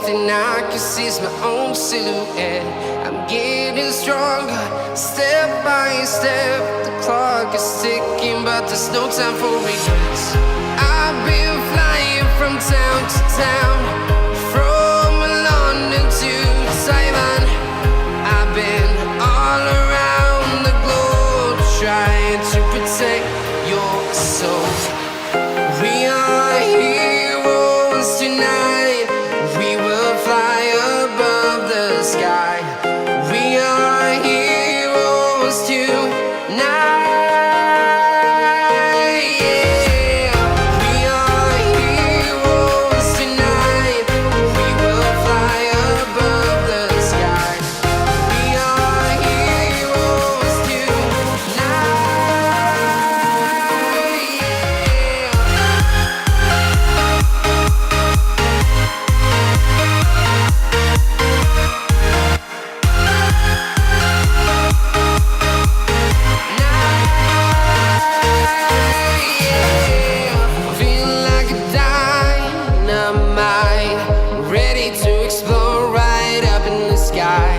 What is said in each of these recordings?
thing I can see is my own silhouette. I'm getting stronger, step by step. The clock is ticking, but there's no time for regrets. I've been flying from town to town, from London to Taiwan. I've been all around the globe, trying to protect your soul. We are heroes tonight. We will fly above the sky. We are heroes tonight. Yeah. We are heroes tonight. We will fly above the sky. We are heroes tonight. Feel like a dynamite, ready to explode right up in the sky.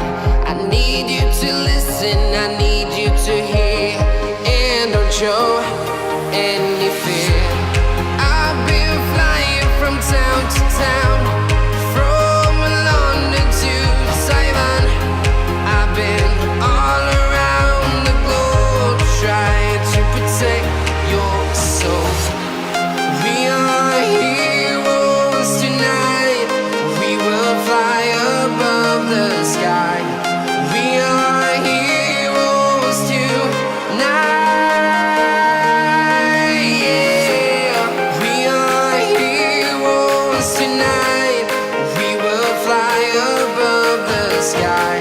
I need you to listen, I need you to hear, and don't show any fear. I've been flying from town to town, from London to Taiwan. I've been all around the globe, trying to protect your soul. We are heroes tonight. We will fly above the sky. We are heroes tonight. Yeah. We are heroes tonight. We will fly above the sky.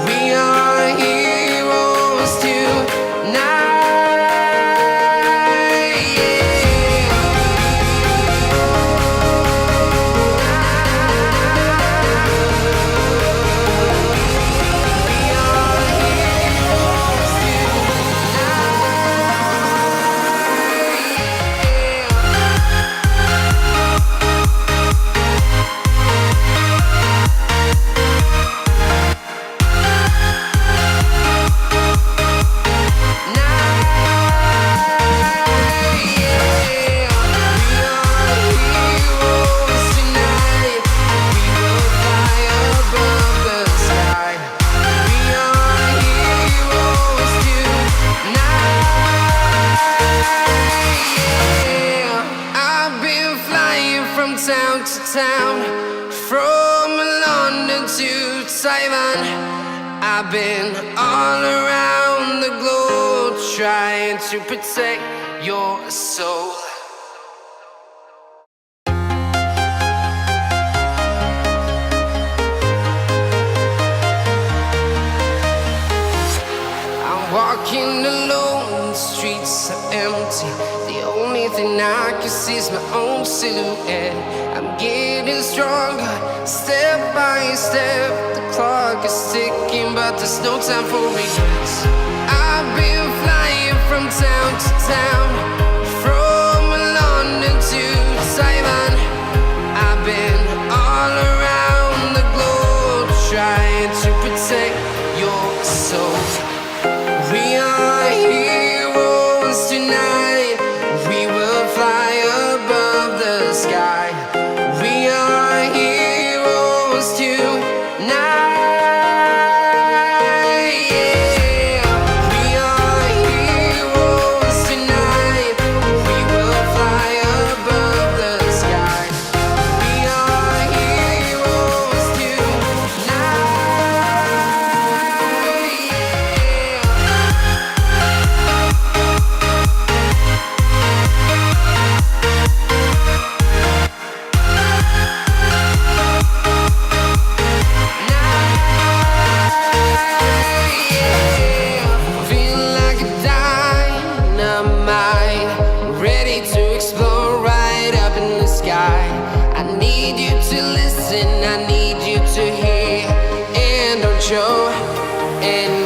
We are heroes tonight. Town to town, from London to Taiwan. I've been all around the globe, trying to protect your soul. I'm walking alone, the streets are empty. The only thing I can see is my own silhouette. I'm getting stronger, step by step. The clock is ticking, but there's no time for regrets. I've been flying from town to town, from London to Taiwan. I've been all around the globe, trying to protect your soul. We are heroes tonight. We will fly above the sky. We are heroes tonight. Yeah. We are heroes tonight. We will fly above the sky. We are heroes tonight. Feel like a dynamite, ready to explode right up in the sky. I need you to listen, I need you to hear, and don't show any